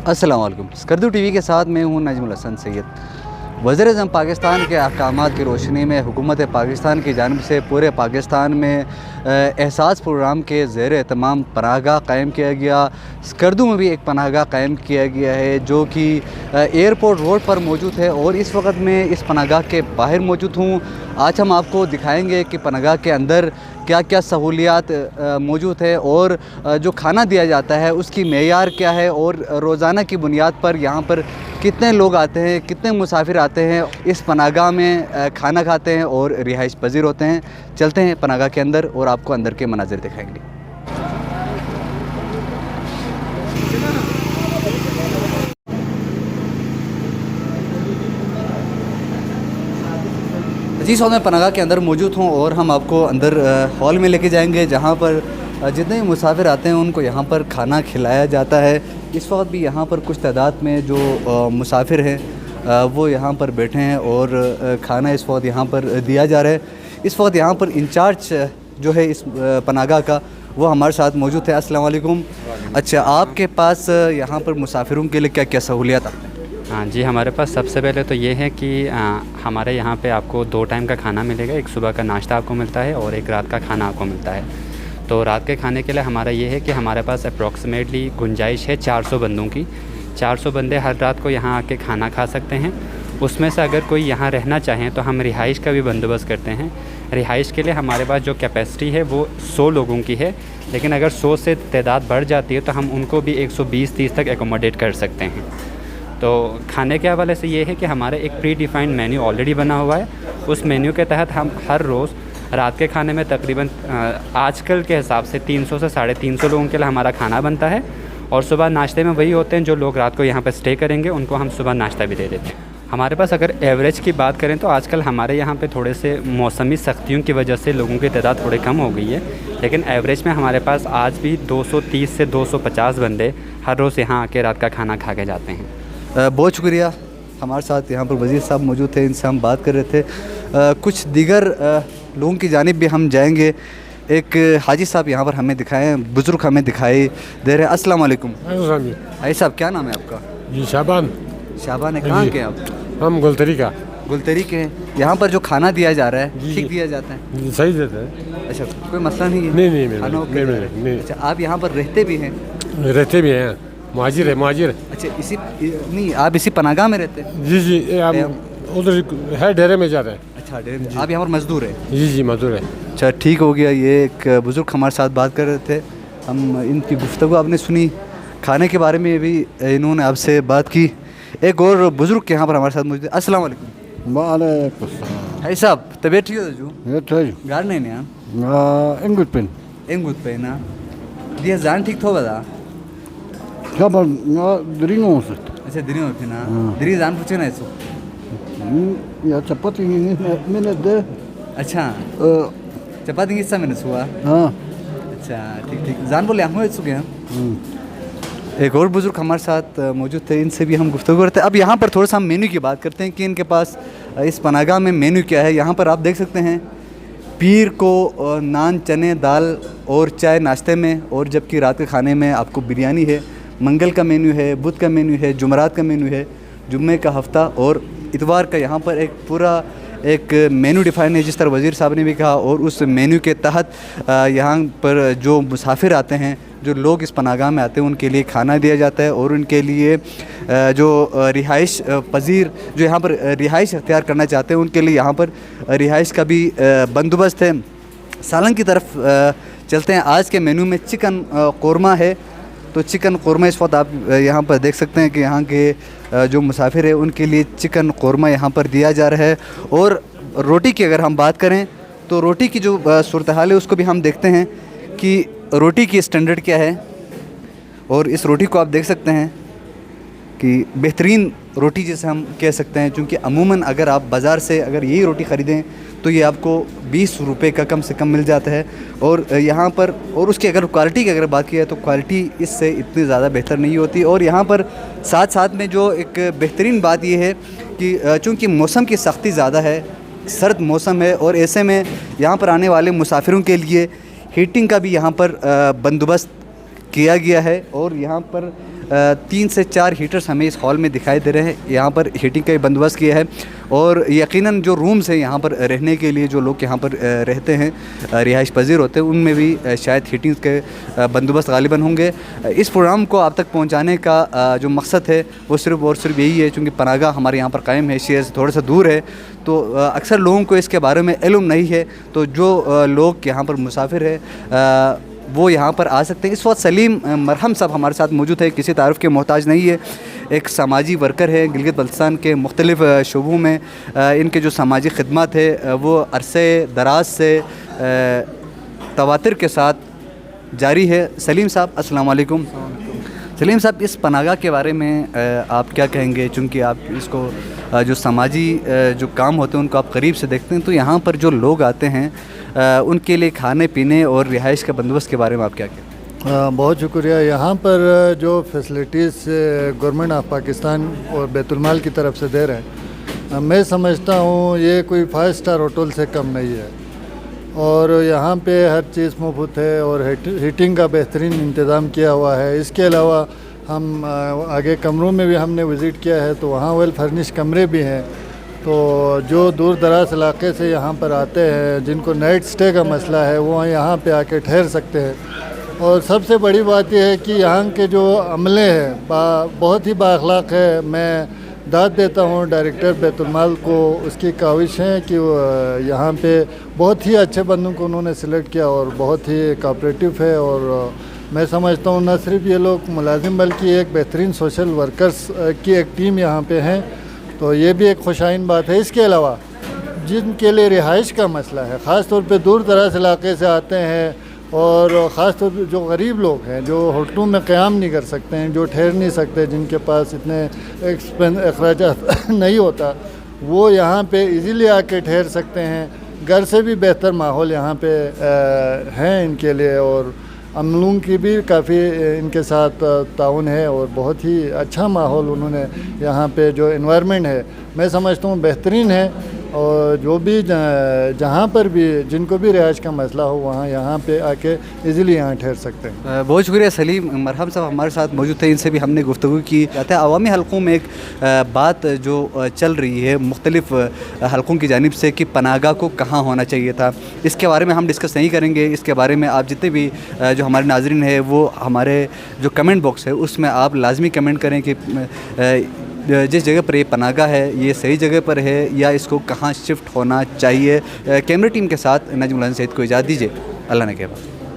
अस्सलाम वालेकुम। स्कर्दू टीवी के साथ मैं हूँ नजमुल हसन सैयद। वज़ीर-ए-आज़म पाकिस्तान के अहकामात की रोशनी में हुकूमत पाकिस्तान की जानिब से पूरे पाकिस्तान में एहसास प्रोग्राम के ज़ेर एहतमाम पनाहगाह कायम किया गया। स्कर्दू में भी एक पनाहगाह कायम किया गया है जो कि एयरपोर्ट रोड पर मौजूद है और इस वक्त मैं इस पनाहगाह के बाहर मौजूद हूँ। आज हम आपको दिखाएंगे कि पनाहगाह के अंदर क्या क्या सहूलियात मौजूद है और जो खाना दिया जाता है उसकी मेयार क्या है और रोज़ाना की बुनियाद पर यहाँ पर कितने लोग आते हैं, कितने मुसाफिर आते हैं इस पनाहगाह में खाना खाते हैं और रिहाइश पजीर होते हैं। चलते हैं पनाहगाह के अंदर और आपको अंदर के मनाजिर दिखाएंगे। जी सौ में पनाहगाह के अंदर मौजूद हूँ और हम आपको अंदर हॉल में लेके जाएंगे जहाँ पर जितने भी मुसाफिर आते हैं उनको यहाँ पर खाना खिलाया जाता है। इस वक्त भी यहाँ पर कुछ तादाद में जो मुसाफिर हैं वो यहाँ पर बैठे हैं और खाना इस वक्त यहाँ पर दिया जा रहा है। इस वक्त यहाँ पर इंचार्ज जो है इस पनाहगाह का वो हमारे साथ मौजूद है। अस्सलाम वालेकुम। अच्छा, आपके पास यहाँ पर मुसाफिरों के लिए क्या क्या सहूलियत आती है? हाँ जी, हमारे पास सबसे पहले तो ये है कि हमारे यहाँ पे आपको 2 टाइम का खाना मिलेगा। एक सुबह का नाश्ता आपको मिलता है और एक रात का खाना आपको मिलता है। तो रात के खाने के लिए हमारा ये है कि हमारे पास अप्रॉक्सीमेटली गुंजाइश है 400 बंदों की। 400 बंदे हर रात को यहाँ आके खाना खा सकते हैं। उसमें से अगर कोई यहाँ रहना चाहें तो हम रिहाइश का भी बंदोबस्त करते हैं। रिहाइश के लिए हमारे पास जो कैपेसिटी है वो 100 लोगों की है, लेकिन अगर 100 से तादाद बढ़ जाती है तो हम उनको भी 120-30 तक एकोमोडेट कर सकते हैं। तो खाने के हवाले से ये है कि हमारे एक प्री डिफाइंड मेन्यू ऑलरेडी बना हुआ है। उस मेन्यू के तहत हम हर रोज़ रात के खाने में तकरीबन आजकल के हिसाब से 300 से 350 लोगों के लिए हमारा खाना बनता है और सुबह नाश्ते में वही होते हैं जो लोग रात को यहाँ पर स्टे करेंगे, उनको हम सुबह नाश्ता भी दे देते हैं। हमारे पास अगर एवरेज की बात करें तो आजकल हमारे यहाँ पे थोड़े से मौसमी सख्तियों की वजह से लोगों की तादाद थोड़ी कम हो गई है, लेकिन एवरेज में हमारे पास आज भी 230 से 250 बंदे हर रोज़ यहाँ आके रात का खाना खा के जाते हैं। बहुत शुक्रिया। हमारे साथ यहाँ पर वज़ीर साहब मौजूद थे, इनसे हम बात कर रहे थे। कुछ दीगर लोगों की जानिब भी हम जाएंगे। एक हाजी साहब यहाँ पर हमें दिखाए, बुज़ुर्ग हमें दिखाई दे रहे हैं। अस्सलाम वालेकुम। हाजी साहब, क्या नाम है आपका? जी शाबान। शाबान है। कहाँ के आप? हम गुलतरी का। गुलतरी के हैं। यहाँ पर जो खाना दिया जा रहा है ठीक दिया जाता है? सही देता है। अच्छा, कोई मसला नहीं है? नहीं। अच्छा, आप यहाँ पर रहते भी हैं? रहते भी हैं, मुहाजिर है, मुहाजिर। अच्छा, इसी नहीं, आप इसी पनाहगाह में रहते हैं? जी, हम उधर है डेरे में जा रहे हैं। अच्छा, डेरे में। आप यहाँ पर मजदूर हैं? जी, मजदूर है। अच्छा, ठीक हो गया। ये एक बुज़ुर्ग हमारे साथ बात कर रहे थे, हम इनकी गुफ्तगू आपने सुनी, खाने के बारे में भी इन्होंने आपसे बात की। एक और बुज़ुर्ग यहाँ पर हमारे साथ मौजूद है। अस्सलाम वालेकुम। वालेकुम। हाई साहब, तबीयत ठीक है? जो गार नहीं ना इंगुत पे ना दिया जान ठीक थो बता खबर दरिंगो से। अच्छा, दिरी होती ना दिरी जान पूछे ना इसको या चपाती मैंने दे। अच्छा, चपाती किस्सा मैंने सुआ। हाँ, अच्छा, ठीक जान बोले हम इसको गए। एक और बुज़ुर्ग हमारे साथ मौजूद थे, इनसे भी हम गुफ्तगू करते हैं। अब यहाँ पर थोड़ा सा हम मेन्यू की बात करते हैं कि इनके पास इस पनाहगाह में मेन्यू क्या है। यहाँ पर आप देख सकते हैं पीर को नान, चने, दाल और चाय नाश्ते में, और जबकि रात के खाने में आपको बिरयानी है। मंगल का मेन्यू है, बुध का मेन्यू है, जुमरात का मेन्यू है, जुम्मे का हफ़्ता और इतवार का। यहाँ पर एक पूरा एक मेन्यू डिफ़ाइन है जिस तरह वज़ीर साहब ने भी कहा, और उस मेन्यू के तहत यहाँ पर जो मुसाफिर आते हैं, जो लोग इस पनाहगाह में आते हैं, उनके लिए खाना दिया जाता है और उनके लिए जो रिहाइश पजीर जो यहाँ पर रिहाइश अख्तियार करना चाहते हैं उनके लिए यहाँ पर रिहाइश का भी बंदोबस्त है। सालन की तरफ चलते हैं। आज के मेन्यू में चिकन कौरमा है, तो चिकन कौरमा इस वक्त आप यहाँ पर देख सकते हैं कि यहाँ के जो मुसाफिर है उनके लिए चिकन कौरमा यहाँ पर दिया जा रहा है। और रोटी की अगर हम बात करें तो रोटी की जो सूरत हाल है उसको भी हम देखते हैं कि रोटी की स्टैंडर्ड क्या है। और इस रोटी को आप देख सकते हैं कि बेहतरीन रोटी जैसे हम कह सकते हैं, क्योंकि अमूमन अगर आप बाज़ार से अगर यही रोटी ख़रीदें तो ये आपको 20 रुपये का कम से कम मिल जाता है। और यहाँ पर और उसकी अगर क्वालिटी की अगर बात की जाए तो क्वालिटी इससे इतनी ज़्यादा बेहतर नहीं होती। और यहाँ पर साथ साथ में जो एक बेहतरीन बात ये है कि चूँकि मौसम की सख्ती ज़्यादा है, सर्द मौसम है, और ऐसे में यहाँ पर आने वाले मुसाफिरों के लिए हीटिंग का भी यहाँ पर बंदोबस्त किया गया है और यहाँ पर 3 से 4 हीटर्स हमें इस हॉल में दिखाई दे रहे हैं। यहाँ पर हीटिंग का बंदोबस्त किया है और यकीनन जो रूम्स हैं यहाँ पर रहने के लिए, जो लोग यहाँ पर रहते हैं, रिहाइश पजीर होते हैं, उनमें भी शायद हीटिंग के बंदोबस्त गालिबन होंगे। इस प्रोग्राम को आप तक पहुँचाने का जो मकसद है वो सिर्फ़ और सिर्फ यही है, चूँकि पनागा हमारे यहाँ पर कायम है, शहर से थोड़ा सा दूर है, तो अक्सर लोगों को इसके बारे में इल्म नहीं है। तो जो लोग यहाँ पर मुसाफिर है वो यहाँ पर आ सकते हैं। इस वक्त सलीम मरहम साहब हमारे साथ मौजूद है, किसी तारुफ के मोहताज नहीं है, एक समाजी वर्कर है। गिलगित बल्तिस्तान के मुख्तलिफ़ शोबों में इनके जो समाजी खिदमत है वो अरसे दराज से तवातिर के साथ जारी है। सलीम साहब अस्सलाम वालेकुम। सलीम साहब, इस पनागा के बारे में आप क्या कहेंगे, चूँकि आप इसको जो समाजी जो काम होते हैं उनको आप करीब से देखते हैं, तो यहाँ पर जो लोग आते हैं उनके लिए खाने पीने और रिहाइश के बंदोबस्त के बारे में आप क्या कहें? बहुत शुक्रिया। यहाँ पर जो फैसिलिटीज़ गवर्नमेंट ऑफ पाकिस्तान और बैतुलमाल की तरफ से दे रहे हैं, मैं समझता हूँ ये कोई 5 स्टार होटल से कम नहीं है। और यहाँ पे हर चीज़ मुफ्त है और हीटिंग का बेहतरीन इंतज़ाम किया हुआ है। इसके अलावा हम आगे कमरों में भी हमने विज़िट किया है, तो वहाँ वेल फर्निश कमरे भी हैं। तो जो दूर दराज इलाके से यहाँ पर आते हैं, जिनको नाइट स्टे का मसला है, वो यहाँ पे आके ठहर सकते हैं। और सबसे बड़ी बात यह है कि यहाँ के जो अमले हैं बहुत ही बाअखलाक है। मैं दाद देता हूँ डायरेक्टर बैतुलमाल को, उसकी काविश है कि यहाँ पे बहुत ही अच्छे बंदों को उन्होंने सिलेक्ट किया और बहुत ही कोऑपरेटिव है। और मैं समझता हूँ न सिर्फ ये लोग मुलाजिम बल्कि एक बेहतरीन सोशल वर्कर्स की एक टीम यहाँ पे हैं, तो ये भी एक खुशाइन बात है। इसके अलावा जिनके लिए रिहाइश का मसला है, ख़ास तौर पे दूर दराज इलाके से आते हैं और ख़ास तौर पर जो गरीब लोग हैं, जो होटलों में क़याम नहीं कर सकते हैं, जो ठहर नहीं सकते, जिनके पास इतने अखराजात नहीं होता, वो यहाँ पे इजीली आके ठहर सकते हैं। घर से भी बेहतर माहौल यहाँ पे हैं इनके लिए और अमलों की भी काफ़ी इनके साथ ताउन है और बहुत ही अच्छा माहौल उन्होंने यहाँ पे जो एनवायरनमेंट है मैं समझता हूँ बेहतरीन है। और जो भी जहाँ पर भी जिनको भी रिहाइश का मसला हो वहाँ यहाँ पे आके इजीली यहाँ ठहर सकते हैं। बहुत शुक्रिया सलीम मरहम साहब हमारे साथ मौजूद थे, इनसे भी हमने गुफ्तगू की। जाते हैं अवामी हलकों में एक बात जो चल रही है मुख्तलिफ़ हलकों की जानिब से कि पनागा को कहाँ होना चाहिए था, इसके बारे में हम डिस्कस नहीं करेंगे। इसके बारे में आप जितने भी जो हमारे नाज़रीन है वो हमारे जो कमेंट बॉक्स है उसमें आप लाजमी कमेंट करें कि जिस जगह पर ये पनागा है ये सही जगह पर है या इसको कहाँ शिफ्ट होना चाहिए। कैमरा टीम के साथ नजमुल सईद को इजाज़त दीजिए। अल्लाह ने कहबा।